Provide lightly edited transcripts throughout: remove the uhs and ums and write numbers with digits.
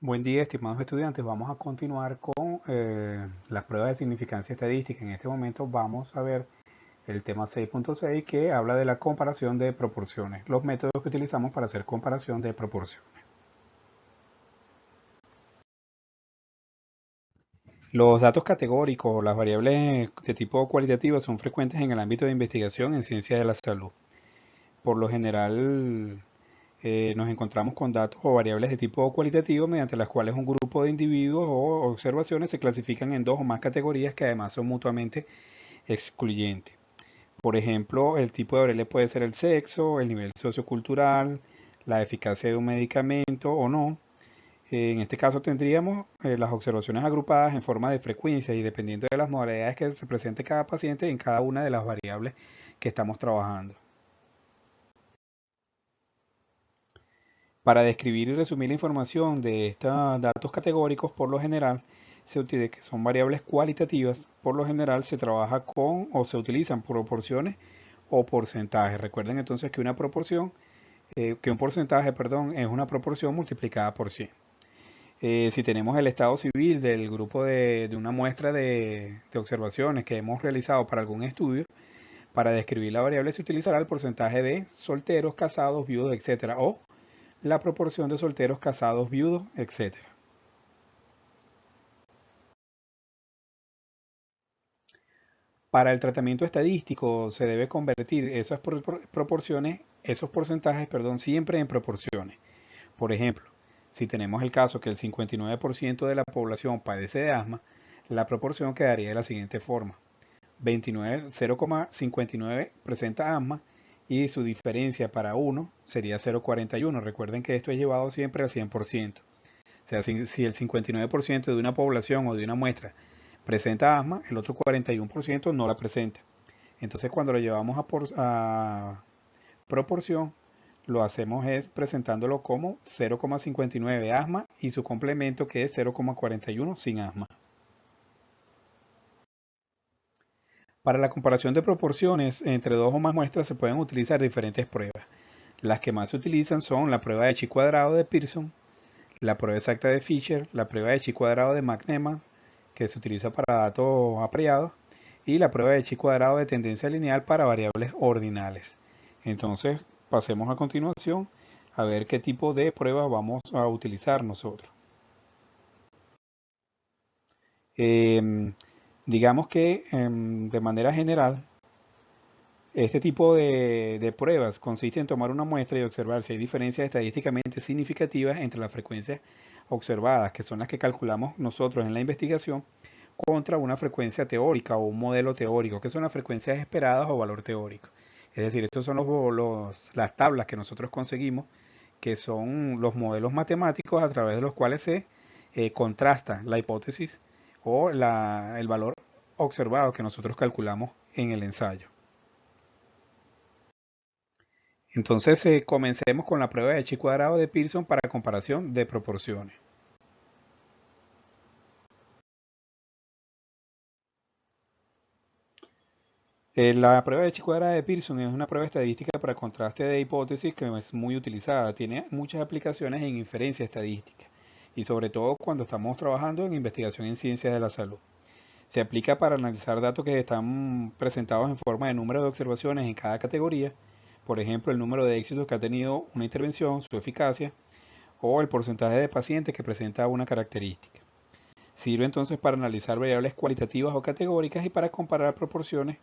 Buen día, estimados estudiantes. Vamos a continuar con las pruebas de significancia estadística. En este momento vamos a ver el tema 6.6 que habla de la comparación de proporciones, los métodos que utilizamos para hacer comparación de proporciones. Los datos categóricos o las variables de tipo cualitativo son frecuentes en el ámbito de investigación en ciencias de la salud. Por lo general, nos encontramos con datos o variables de tipo cualitativo mediante las cuales un grupo de individuos o observaciones se clasifican en dos o más categorías que además son mutuamente excluyentes. Por ejemplo, el tipo de variable puede ser el sexo, el nivel sociocultural, la eficacia de un medicamento o no. En este caso tendríamos las observaciones agrupadas en forma de frecuencia y dependiendo de las modalidades que se presente cada paciente en cada una de las variables que estamos trabajando. Para describir y resumir la información de estos datos categóricos, por lo general, se utiliza que son variables cualitativas. Por lo general se trabaja con o se utilizan proporciones o porcentajes. Recuerden entonces que una proporción, que un porcentaje, perdón, es una proporción multiplicada por 100. Si tenemos el estado civil del grupo de una muestra de observaciones que hemos realizado para algún estudio, para describir la variable se utilizará el porcentaje de solteros, casados, viudos, etcétera, o la proporción de solteros, casados, viudos, etcétera. Para el tratamiento estadístico se debe convertir esas proporciones, esos porcentajes, perdón, siempre en proporciones. Por ejemplo, si tenemos el caso que el 59% de la población padece de asma, la proporción quedaría de la siguiente forma. 0,59 presenta asma y su diferencia para 1 sería 0,41. Recuerden que esto es llevado siempre al 100%. O sea, si el 59% de una población o de una muestra presenta asma, el otro 41% no la presenta. Entonces cuando lo llevamos a proporción, lo hacemos es presentándolo como 0,59 asma y su complemento que es 0,41 sin asma. Para la comparación de proporciones entre dos o más muestras se pueden utilizar diferentes pruebas. Las que más se utilizan son la prueba de chi cuadrado de Pearson, la prueba exacta de Fisher, la prueba de chi cuadrado de McNeman, que se utiliza para datos apreciados, y la prueba de chi cuadrado de tendencia lineal para variables ordinales. Entonces, pasemos a continuación a ver qué tipo de pruebas vamos a utilizar nosotros. Eh, digamos que de manera general, este tipo de pruebas consiste en tomar una muestra y observar si hay diferencias estadísticamente significativas entre las frecuencias observadas, que son las que calculamos nosotros en la investigación, contra una frecuencia teórica o un modelo teórico, que son las frecuencias esperadas o valor teórico. Es decir, estos son las tablas que nosotros conseguimos, que son los modelos matemáticos a través de los cuales se contrasta la hipótesis o el valor observado que nosotros calculamos en el ensayo. Entonces, comencemos con la prueba de chi cuadrado de Pearson para comparación de proporciones. La prueba de chi cuadrada de Pearson es una prueba estadística para contraste de hipótesis que es muy utilizada. Tiene muchas aplicaciones en inferencia estadística y sobre todo cuando estamos trabajando en investigación en ciencias de la salud. Se aplica para analizar datos que están presentados en forma de número de observaciones en cada categoría, por ejemplo, el número de éxitos que ha tenido una intervención, su eficacia, o el porcentaje de pacientes que presenta una característica. Sirve entonces para analizar variables cualitativas o categóricas y para comparar proporciones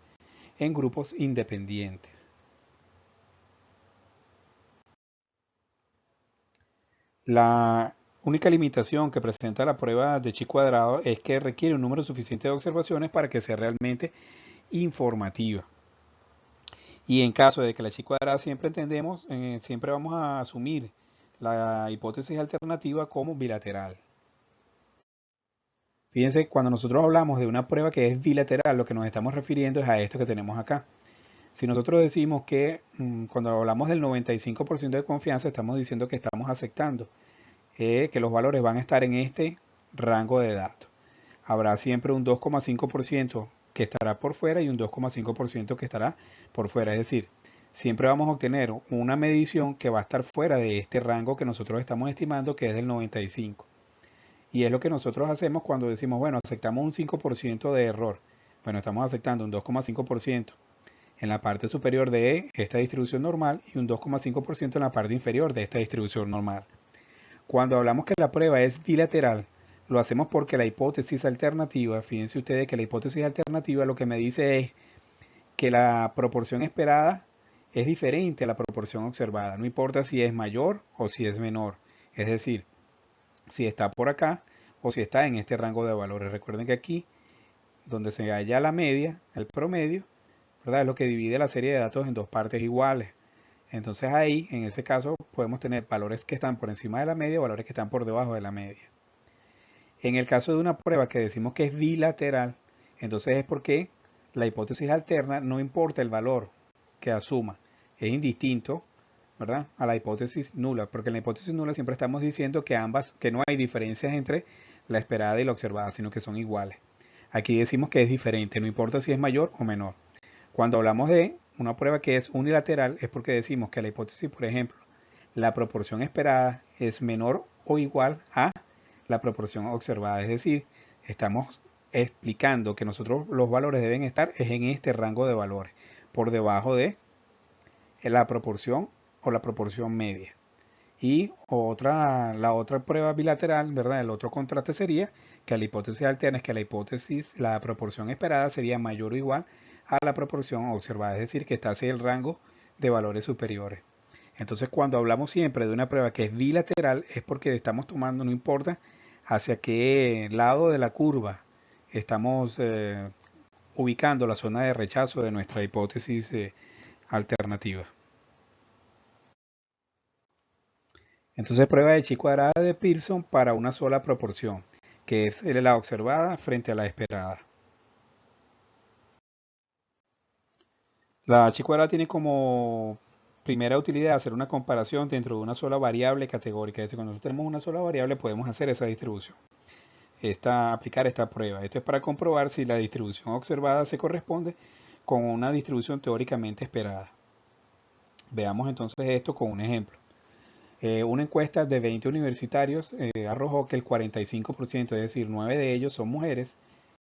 en grupos independientes. La única limitación que presenta la prueba de chi cuadrado es que requiere un número suficiente de observaciones para que sea realmente informativa. Y en caso de que la chi cuadrada siempre entendemos, siempre vamos a asumir la hipótesis alternativa como bilateral. Fíjense, cuando nosotros hablamos de una prueba que es bilateral, lo que nos estamos refiriendo es a esto que tenemos acá. Si nosotros decimos que cuando hablamos del 95% de confianza, estamos diciendo que estamos aceptando que los valores van a estar en este rango de datos. Habrá siempre un 2,5% que estará por fuera y un 2,5% que estará por fuera. Es decir, siempre vamos a obtener una medición que va a estar fuera de este rango que nosotros estamos estimando que es del 95. Y es lo que nosotros hacemos cuando decimos, bueno, aceptamos un 5% de error. Bueno, estamos aceptando un 2,5% en la parte superior de esta distribución normal y un 2,5% en la parte inferior de esta distribución normal. Cuando hablamos que la prueba es bilateral, lo hacemos porque la hipótesis alternativa, fíjense ustedes que la hipótesis alternativa lo que me dice es que la proporción esperada es diferente a la proporción observada, no importa si es mayor o si es menor, es decir, si está por acá o si está en este rango de valores. Recuerden que aquí, donde se halla la media, el promedio, ¿verdad? Es lo que divide la serie de datos en dos partes iguales. Entonces ahí, en ese caso, podemos tener valores que están por encima de la media o valores que están por debajo de la media. En el caso de una prueba que decimos que es bilateral, entonces es porque la hipótesis alterna no importa el valor que asuma, es indistinto, ¿verdad?, a la hipótesis nula, porque en la hipótesis nula siempre estamos diciendo que que no hay diferencias entre la esperada y la observada, sino que son iguales. Aquí decimos que es diferente, no importa si es mayor o menor. Cuando hablamos de una prueba que es unilateral es porque decimos que la hipótesis, por ejemplo, la proporción esperada es menor o igual a la proporción observada. Es decir, estamos explicando que nosotros los valores deben estar en este rango de valores, por debajo de la proporción o la proporción media. Y la otra prueba bilateral, ¿verdad? El otro contraste sería que la hipótesis alterna es que la proporción esperada sería mayor o igual a la proporción observada, es decir, que está hacia el rango de valores superiores. Entonces, cuando hablamos siempre de una prueba que es bilateral, es porque estamos tomando, no importa hacia qué lado de la curva estamos ubicando la zona de rechazo de nuestra hipótesis alternativa. Entonces, prueba de chi cuadrada de Pearson para una sola proporción, que es la observada frente a la esperada. La chi cuadrada tiene como primera utilidad hacer una comparación dentro de una sola variable categórica. Es decir, cuando nosotros tenemos una sola variable podemos hacer esa distribución, aplicar esta prueba. Esto es para comprobar si la distribución observada se corresponde con una distribución teóricamente esperada. Veamos entonces esto con un ejemplo. Una encuesta de 20 universitarios arrojó que el 45%, es decir, 9 de ellos son mujeres,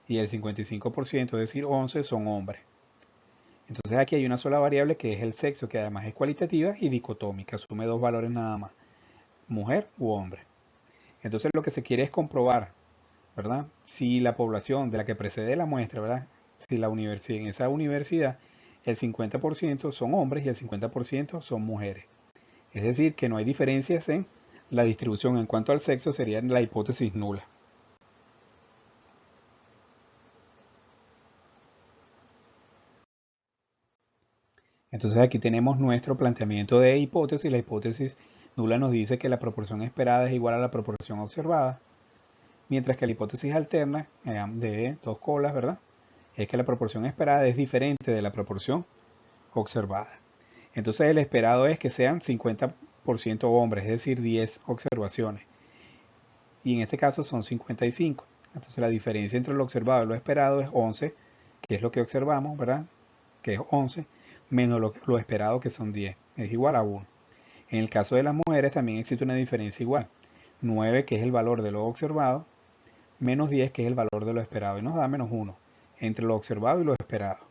y el 55%, es decir, 11 son hombres. Entonces aquí hay una sola variable que es el sexo, que además es cualitativa y dicotómica, asume dos valores nada más, mujer u hombre. Entonces lo que se quiere es comprobar, ¿verdad?, si la población de la que precede la muestra, ¿verdad?, si en esa universidad el 50% son hombres y el 50% son mujeres. Es decir, que no hay diferencias en la distribución en cuanto al sexo, sería la hipótesis nula. Entonces aquí tenemos nuestro planteamiento de hipótesis. La hipótesis nula nos dice que la proporción esperada es igual a la proporción observada, mientras que la hipótesis alterna, de dos colas, ¿verdad?, es que la proporción esperada es diferente de la proporción observada. Entonces el esperado es que sean 50% hombres, es decir, 10 observaciones. Y en este caso son 55. Entonces la diferencia entre lo observado y lo esperado es 11, que es lo que observamos, ¿verdad?, que es 11, menos lo esperado, que son 10, es igual a 1. En el caso de las mujeres también existe una diferencia igual. 9, que es el valor de lo observado, menos 10, que es el valor de lo esperado, y nos da menos 1, entre lo observado y lo esperado.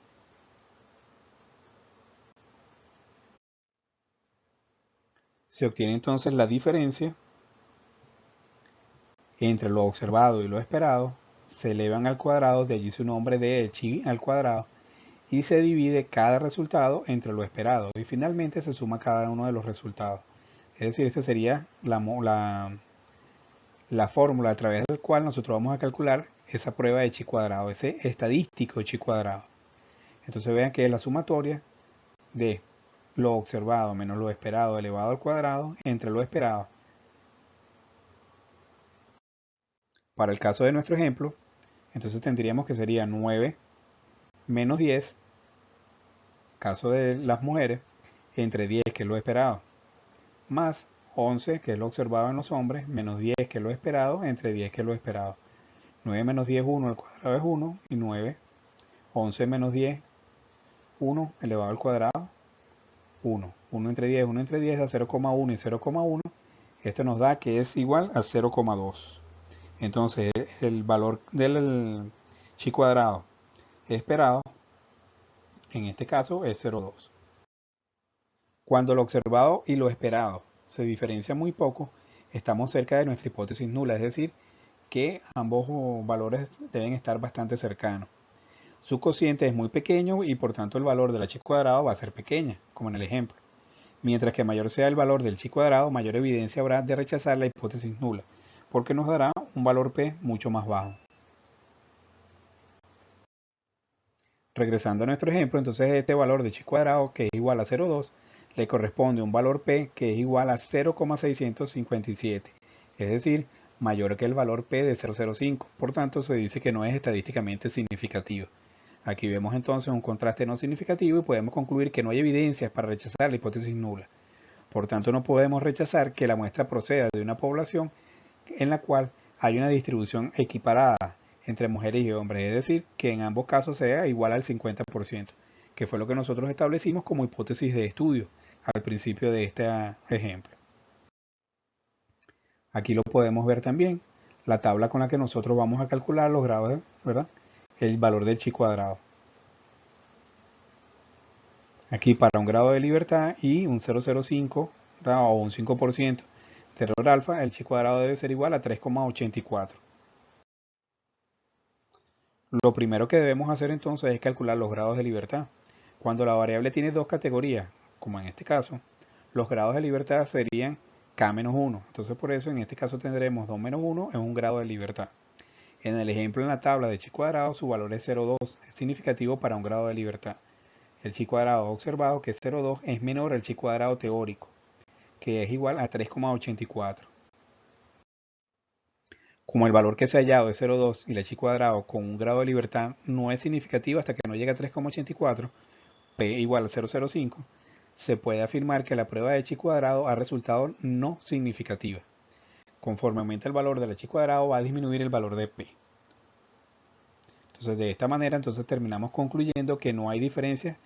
Se obtiene entonces la diferencia entre lo observado y lo esperado, se elevan al cuadrado, de allí su nombre de chi al cuadrado, y se divide cada resultado entre lo esperado, y finalmente se suma cada uno de los resultados. Es decir, esta sería la fórmula a través del cual nosotros vamos a calcular esa prueba de chi cuadrado, ese estadístico de chi cuadrado. Entonces vean que es la sumatoria de lo observado menos lo esperado elevado al cuadrado entre lo esperado. Para el caso de nuestro ejemplo, entonces tendríamos que sería 9 menos 10, caso de las mujeres, entre 10, que es lo esperado, más 11, que es lo observado en los hombres, menos 10, que es lo esperado, entre 10, que es lo esperado. 9 menos 10, 1, al cuadrado es 1, y 9, 11 menos 10, 1 elevado al cuadrado, 1. 1 entre 10, 1 entre 10 da 0,1 y 0,1. Esto nos da que es igual a 0,2. Entonces el valor del chi cuadrado esperado en este caso es 0,2. Cuando lo observado y lo esperado se diferencian muy poco, estamos cerca de nuestra hipótesis nula, es decir, que ambos valores deben estar bastante cercanos. Su cociente es muy pequeño y por tanto el valor de la chi cuadrado va a ser pequeña, como en el ejemplo. Mientras que mayor sea el valor del chi cuadrado, mayor evidencia habrá de rechazar la hipótesis nula, porque nos dará un valor p mucho más bajo. Regresando a nuestro ejemplo, entonces este valor de chi cuadrado, que es igual a 0,2, le corresponde un valor p que es igual a 0,657, es decir, mayor que el valor p de 0,05. Por tanto, se dice que no es estadísticamente significativo. Aquí vemos entonces un contraste no significativo y podemos concluir que no hay evidencias para rechazar la hipótesis nula. Por tanto, no podemos rechazar que la muestra proceda de una población en la cual hay una distribución equiparada entre mujeres y hombres, es decir, que en ambos casos sea igual al 50%, que fue lo que nosotros establecimos como hipótesis de estudio al principio de este ejemplo. Aquí lo podemos ver también, la tabla con la que nosotros vamos a calcular los grados, ¿verdad? El valor del chi cuadrado. Aquí para un grado de libertad y un 0,05 o un 5% de error alfa, el chi cuadrado debe ser igual a 3,84. Lo primero que debemos hacer entonces es calcular los grados de libertad. Cuando la variable tiene dos categorías, como en este caso, los grados de libertad serían k-1. Entonces por eso en este caso tendremos 2 menos 1 en un grado de libertad. En el ejemplo en la tabla de chi cuadrado su valor es 0,2, es significativo para un grado de libertad. El chi cuadrado observado, que es 0,2, es menor al chi cuadrado teórico, que es igual a 3,84. Como el valor que se ha hallado es 0,2 y la chi cuadrado con un grado de libertad no es significativo hasta que no llegue a 3,84, p igual a 0,05, se puede afirmar que la prueba de chi cuadrado ha resultado no significativa. Conforme aumenta el valor de la chi cuadrado va a disminuir el valor de p. Entonces de esta manera entonces terminamos concluyendo que no hay diferencia,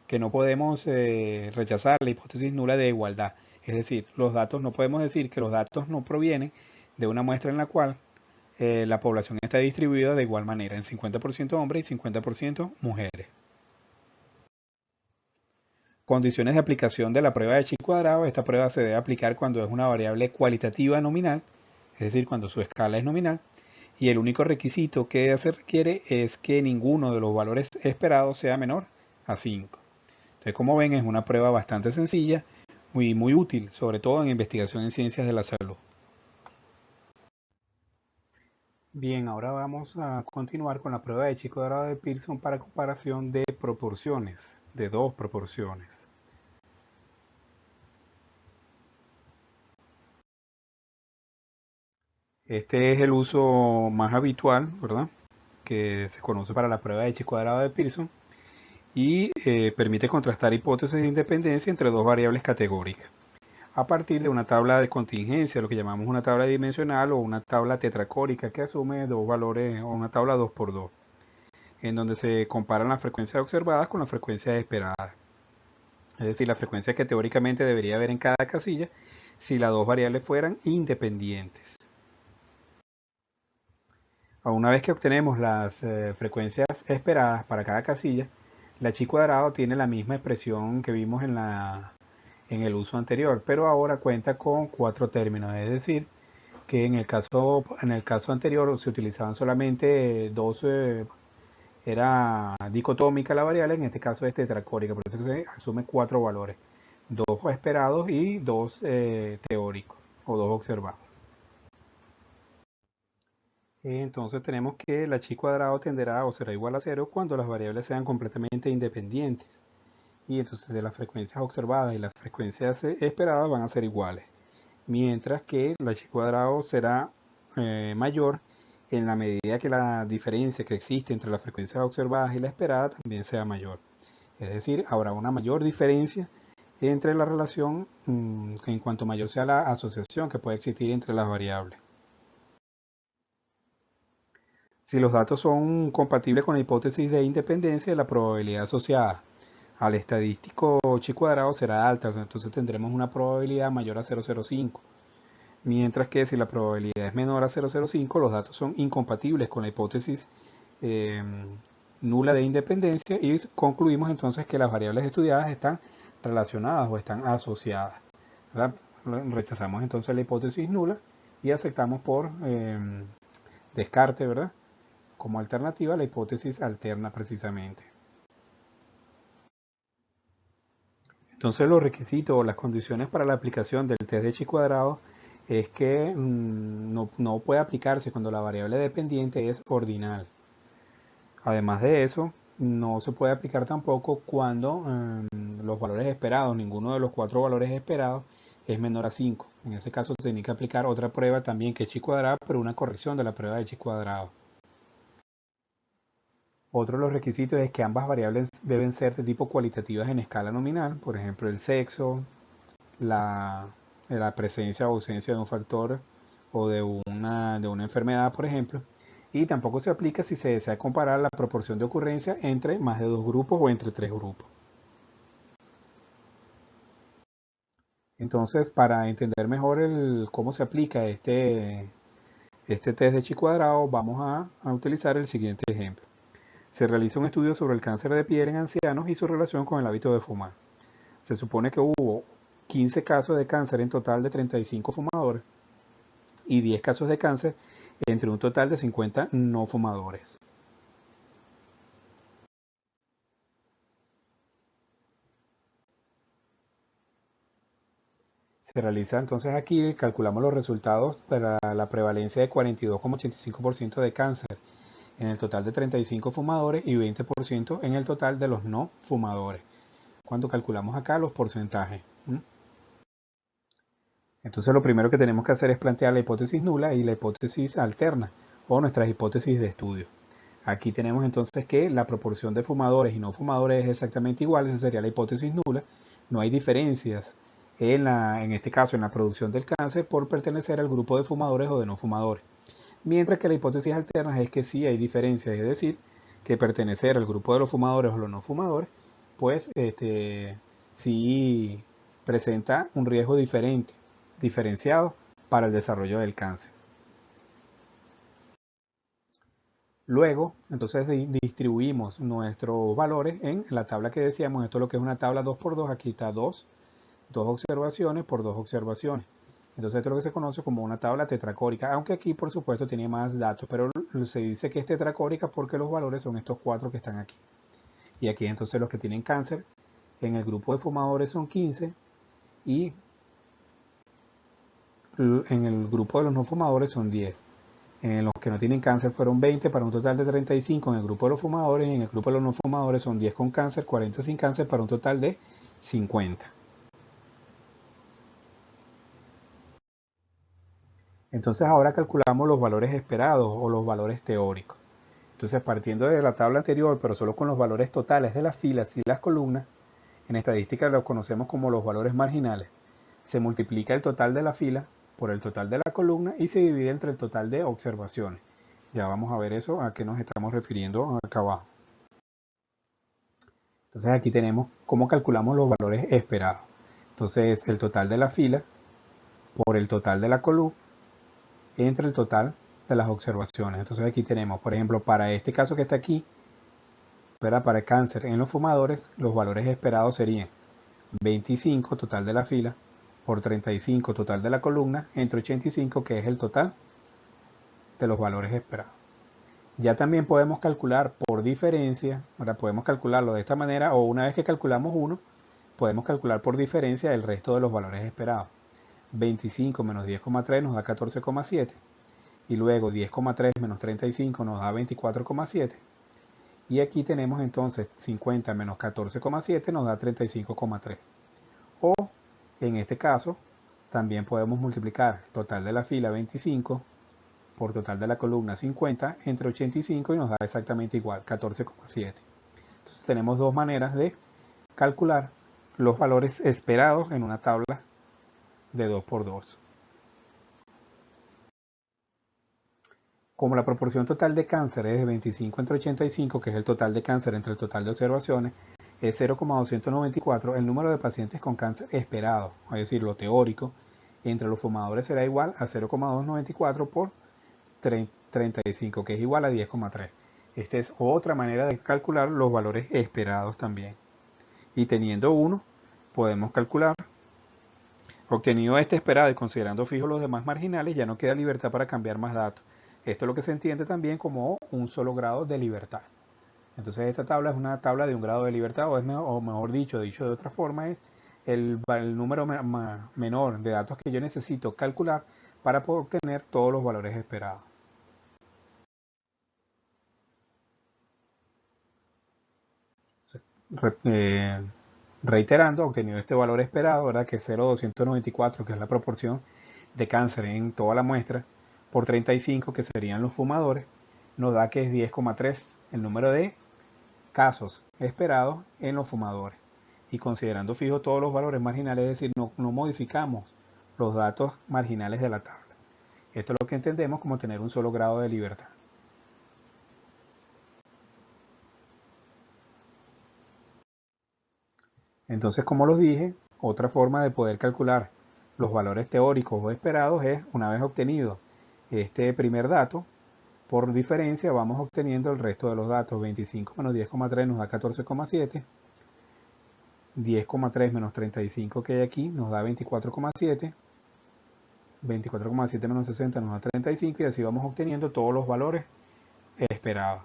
que no podemos rechazar la hipótesis nula de igualdad. Es decir, los datos no podemos decir que los datos no provienen de una muestra en la cual la población está distribuida de igual manera, en 50% hombres y 50% mujeres. Condiciones de aplicación de la prueba de chi cuadrado. Esta prueba se debe aplicar cuando es una variable cualitativa nominal, es decir, cuando su escala es nominal, y el único requisito que se requiere es que ninguno de los valores esperados sea menor a 5. Entonces, como ven, es una prueba bastante sencilla, muy útil, sobre todo en investigación en ciencias de la salud. Bien, ahora vamos a continuar con la prueba de chi cuadrado de Pearson para comparación de proporciones, de dos proporciones. Este es el uso más habitual, ¿verdad? Que se conoce para la prueba de chi cuadrado de Pearson y permite contrastar hipótesis de independencia entre dos variables categóricas a partir de una tabla de contingencia, lo que llamamos una tabla dimensional o una tabla tetracórica que asume dos valores o una tabla 2×2, en donde se comparan las frecuencias observadas con las frecuencias esperadas. Es decir, la frecuencia que teóricamente debería haber en cada casilla si las dos variables fueran independientes. Una vez que obtenemos las frecuencias esperadas para cada casilla, la chi cuadrado tiene la misma expresión que vimos en el uso anterior, pero ahora cuenta con 4 términos, es decir, que en el caso anterior se utilizaban solamente dos, era dicotómica la variable, en este caso es tetracórica, por eso que se asume 4 valores, 2 esperados y 2 teóricos o 2 observados. Entonces tenemos que la chi cuadrado tenderá o será igual a 0 cuando las variables sean completamente independientes. Y entonces de las frecuencias observadas y las frecuencias esperadas van a ser iguales. Mientras que la chi cuadrado será mayor en la medida que la diferencia que existe entre las frecuencias observadas y la esperada también sea mayor. Es decir, habrá una mayor diferencia entre la relación en cuanto mayor sea la asociación que puede existir entre las variables. Si los datos son compatibles con la hipótesis de independencia, la probabilidad asociada al estadístico chi cuadrado será alta, entonces tendremos una probabilidad mayor a 0,05. Mientras que si la probabilidad es menor a 0,05, los datos son incompatibles con la hipótesis eh, nula de independencia y concluimos entonces que las variables estudiadas están relacionadas o están asociadas, ¿verdad? Rechazamos entonces la hipótesis nula y aceptamos por descarte, ¿verdad? Como alternativa la hipótesis alterna precisamente. Entonces los requisitos o las condiciones para la aplicación del test de chi cuadrado es que no puede aplicarse cuando la variable dependiente es ordinal. Además de eso, no se puede aplicar tampoco cuando los valores esperados, ninguno de los cuatro valores esperados es menor a 5. En ese caso se tiene que aplicar otra prueba también que es chi cuadrado, pero una corrección de la prueba de chi cuadrado. Otro de los requisitos es que ambas variables deben ser de tipo cualitativas en escala nominal, por ejemplo el sexo, la, la presencia o ausencia de un factor o de una enfermedad, por ejemplo. Y tampoco se aplica si se desea comparar la proporción de ocurrencia entre más de dos grupos o entre tres grupos. Entonces, para entender mejor cómo se aplica este test de chi cuadrado, vamos a utilizar el siguiente ejemplo. Se realiza un estudio sobre el cáncer de piel en ancianos y su relación con el hábito de fumar. Se supone que hubo 15 casos de cáncer en total de 35 fumadores y 10 casos de cáncer entre un total de 50 no fumadores. Se realiza entonces aquí, calculamos los resultados para la prevalencia de 42,85% de cáncer en el total de 35 fumadores y 20% en el total de los no fumadores. Cuando calculamos acá los porcentajes. Entonces lo primero que tenemos que hacer es plantear la hipótesis nula y la hipótesis alterna o nuestras hipótesis de estudio. Aquí tenemos entonces que la proporción de fumadores y no fumadores es exactamente igual, esa sería la hipótesis nula. No hay diferencias en este caso en la producción del cáncer por pertenecer al grupo de fumadores o de no fumadores. Mientras que la hipótesis alterna es que sí hay diferencias, es decir, que pertenecer al grupo de los fumadores o los no fumadores, pues sí presenta un riesgo diferenciado para el desarrollo del cáncer. Luego, entonces distribuimos nuestros valores en la tabla que decíamos, esto es lo que es una tabla 2×2, aquí está dos observaciones por dos observaciones. Entonces esto es lo que se conoce como una tabla tetracórica, aunque aquí por supuesto tiene más datos, pero se dice que es tetracórica porque los valores son estos cuatro que están aquí. Y aquí entonces los que tienen cáncer en el grupo de fumadores son 15 y en el grupo de los no fumadores son 10. En los que no tienen cáncer fueron 20 para un total de 35 en el grupo de los fumadores y en el grupo de los no fumadores son 10 con cáncer, 40 sin cáncer para un total de 50. Entonces ahora calculamos los valores esperados o los valores teóricos. Entonces partiendo de la tabla anterior, pero solo con los valores totales de las filas y las columnas, en estadística los conocemos como los valores marginales. Se multiplica el total de la fila por el total de la columna y se divide entre el total de observaciones. Ya vamos a ver eso, a qué nos estamos refiriendo acá abajo. Entonces aquí tenemos cómo calculamos los valores esperados. Entonces el total de la fila por el total de la columna entre el total de las observaciones. Entonces aquí tenemos, por ejemplo, para este caso que está aquí, para el cáncer en los fumadores, los valores esperados serían 25 total de la fila por 35 total de la columna entre 85 que es el total de los valores esperados. Ya también podemos calcular por diferencia, ahora podemos calcularlo de esta manera o una vez que calculamos uno, podemos calcular por diferencia el resto de los valores esperados. 25 menos 10,3 nos da 14,7 y luego 10,3 menos 35 nos da 24,7 y aquí tenemos entonces 50 menos 14,7 nos da 35,3 o en este caso también podemos multiplicar total de la fila 25 por total de la columna 50 entre 85 y nos da exactamente igual, 14,7. Entonces tenemos dos maneras de calcular los valores esperados en una tabla de 2×2. Como la proporción total de cáncer es de 25 entre 85, que es el total de cáncer entre el total de observaciones, es 0,294, el número de pacientes con cáncer esperado, es decir, lo teórico, entre los fumadores será igual a 0,294 por 35, que es igual a 10,3. Esta es otra manera de calcular los valores esperados también. Y teniendo uno, podemos calcular, obtenido este esperado y considerando fijos los demás marginales, ya no queda libertad para cambiar más datos. Esto es lo que se entiende también como un solo grado de libertad. Entonces esta tabla es una tabla de un grado de libertad, o mejor dicho de otra forma, es el número menor de datos que yo necesito calcular para poder obtener todos los valores esperados. Eh, reiterando, obtenido este valor esperado, ¿verdad? Que es 0,294, que es la proporción de cáncer en toda la muestra, por 35, que serían los fumadores, nos da que es 10,3 el número de casos esperados en los fumadores. Y considerando fijo todos los valores marginales, es decir, no modificamos los datos marginales de la tabla. Esto es lo que entendemos como tener un solo grado de libertad. Entonces, como los dije, otra forma de poder calcular los valores teóricos o esperados es, una vez obtenido este primer dato, por diferencia vamos obteniendo el resto de los datos. 25 menos 10,3 nos da 14,7. 10,3 menos 35 que hay aquí nos da 24,7. 24,7 menos 60 nos da 35 y así vamos obteniendo todos los valores esperados.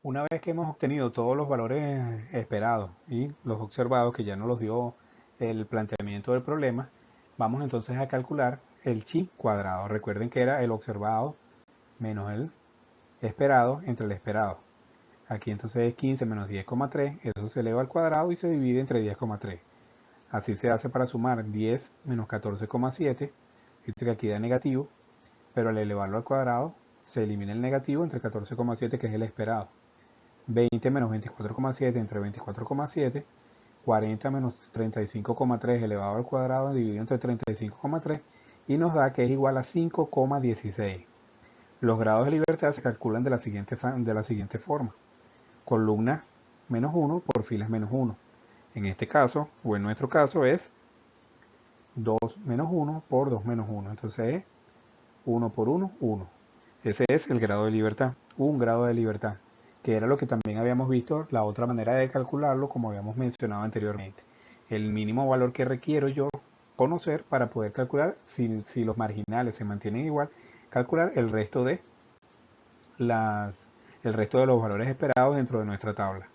Una vez que hemos obtenido todos los valores esperados y los observados, que ya nos los dio el planteamiento del problema, vamos entonces a calcular el chi cuadrado. Recuerden que era el observado menos el esperado entre el esperado. Aquí entonces es 15 menos 10,3, eso se eleva al cuadrado y se divide entre 10,3. Así se hace para sumar 10 menos 14,7, dice que aquí da negativo, pero al elevarlo al cuadrado se elimina el negativo entre 14,7, que es el esperado. 20 menos 24,7 entre 24,7, 40 menos 35,3 elevado al cuadrado dividido entre 35,3 y nos da que es igual a 5,16. Los grados de libertad se calculan de la siguiente forma. Columnas menos 1 por filas menos 1. En este caso, o en nuestro caso, es 2 menos 1 por 2 menos 1. Entonces es 1 por 1, 1. Ese es el grado de libertad, un grado de libertad, que era lo que también habíamos visto, la otra manera de calcularlo, como habíamos mencionado anteriormente. El mínimo valor que requiero yo conocer para poder calcular, si los marginales se mantienen igual, calcular el resto de los valores esperados dentro de nuestra tabla.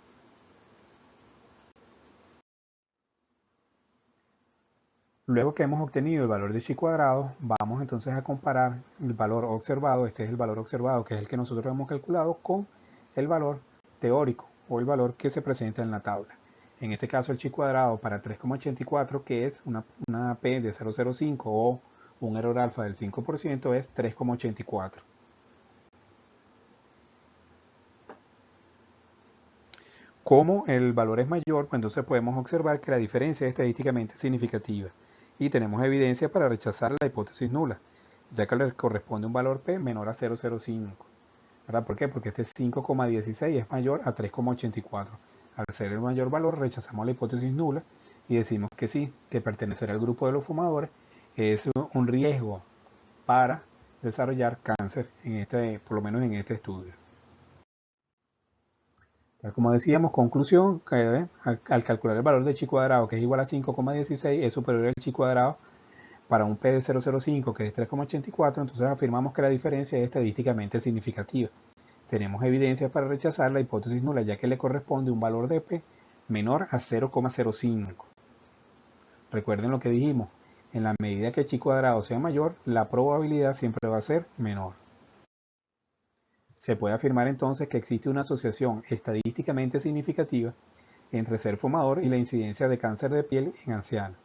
Luego que hemos obtenido el valor de chi cuadrado, vamos entonces a comparar el valor observado, este es el valor observado que es el que nosotros hemos calculado, con el valor teórico o el valor que se presenta en la tabla. En este caso el chi cuadrado para 3,84, que es una P de 0,05 o un error alfa del 5%, es 3,84. Como el valor es mayor, pues entonces podemos observar que la diferencia es estadísticamente significativa y tenemos evidencia para rechazar la hipótesis nula, ya que le corresponde un valor P menor a 0,05. ¿Verdad? ¿Por qué? Porque este 5,16 es mayor a 3,84. Al ser el mayor valor, rechazamos la hipótesis nula y decimos que sí, que pertenecer al grupo de los fumadores es un riesgo para desarrollar cáncer, por lo menos en este estudio. Como decíamos, conclusión, que al calcular el valor de chi cuadrado, que es igual a 5,16, es superior al chi cuadrado para un P de 0,05, que es 3,84, entonces afirmamos que la diferencia es estadísticamente significativa. Tenemos evidencia para rechazar la hipótesis nula, ya que le corresponde un valor de P menor a 0,05. Recuerden lo que dijimos, en la medida que chi cuadrado sea mayor, la probabilidad siempre va a ser menor. Se puede afirmar entonces que existe una asociación estadísticamente significativa entre ser fumador y la incidencia de cáncer de piel en ancianos.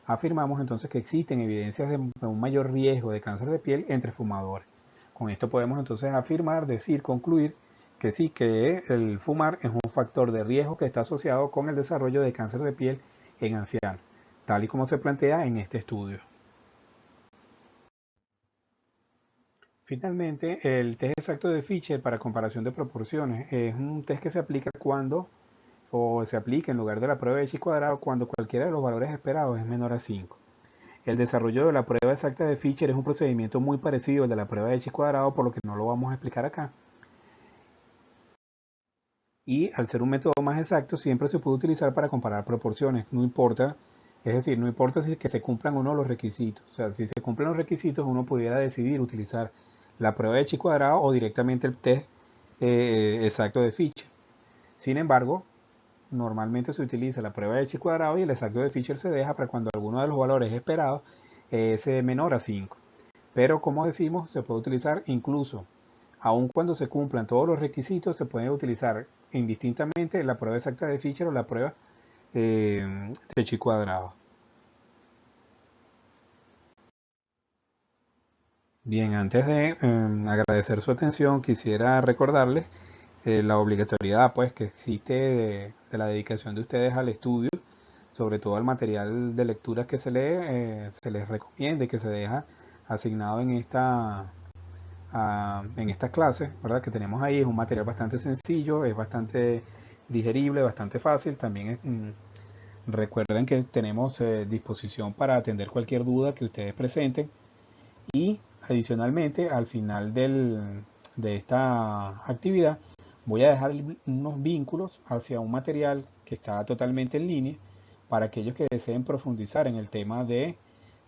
Afirmamos entonces que existen evidencias de un mayor riesgo de cáncer de piel entre fumadores. Con esto podemos entonces afirmar, decir, concluir que sí, que el fumar es un factor de riesgo que está asociado con el desarrollo de cáncer de piel en ancianos, tal y como se plantea en este estudio. Finalmente, el test exacto de Fisher para comparación de proporciones es un test que se aplica cuando o se aplica en lugar de la prueba de X cuadrado cuando cualquiera de los valores esperados es menor a 5. El desarrollo de la prueba exacta de Fisher es un procedimiento muy parecido al de la prueba de X cuadrado, por lo que no lo vamos a explicar acá. Y al ser un método más exacto, siempre se puede utilizar para comparar proporciones, no importa, es decir, no importa si que se cumplan o no los requisitos. O sea, si se cumplen los requisitos, uno pudiera decidir utilizar la prueba de X cuadrado o directamente el test exacto de Fisher. Sin embargo, normalmente se utiliza la prueba de X cuadrado y el exacto de Fisher se deja para cuando alguno de los valores esperados es menor a 5. Pero como decimos, se puede utilizar incluso, aun cuando se cumplan todos los requisitos, se puede utilizar indistintamente la prueba exacta de Fisher o la prueba de X cuadrado. Bien, antes de agradecer su atención, quisiera recordarles la obligatoriedad pues, que existe de la dedicación de ustedes al estudio, sobre todo al material de lecturas que se les recomiende que se deja asignado en estas clases, ¿verdad? Que tenemos ahí. Es un material bastante sencillo, es bastante digerible, bastante fácil. También recuerden que tenemos disposición para atender cualquier duda que ustedes presenten. Y adicionalmente, al final de esta actividad, voy a dejar unos vínculos hacia un material que está totalmente en línea para aquellos que deseen profundizar en el tema de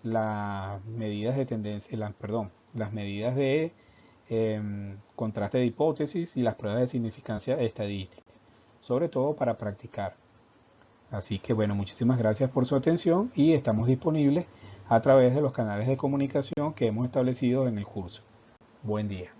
las medidas de tendencia, las medidas de contraste de hipótesis y las pruebas de significancia estadística, sobre todo para practicar. Así que bueno, muchísimas gracias por su atención y estamos disponibles a través de los canales de comunicación que hemos establecido en el curso. Buen día.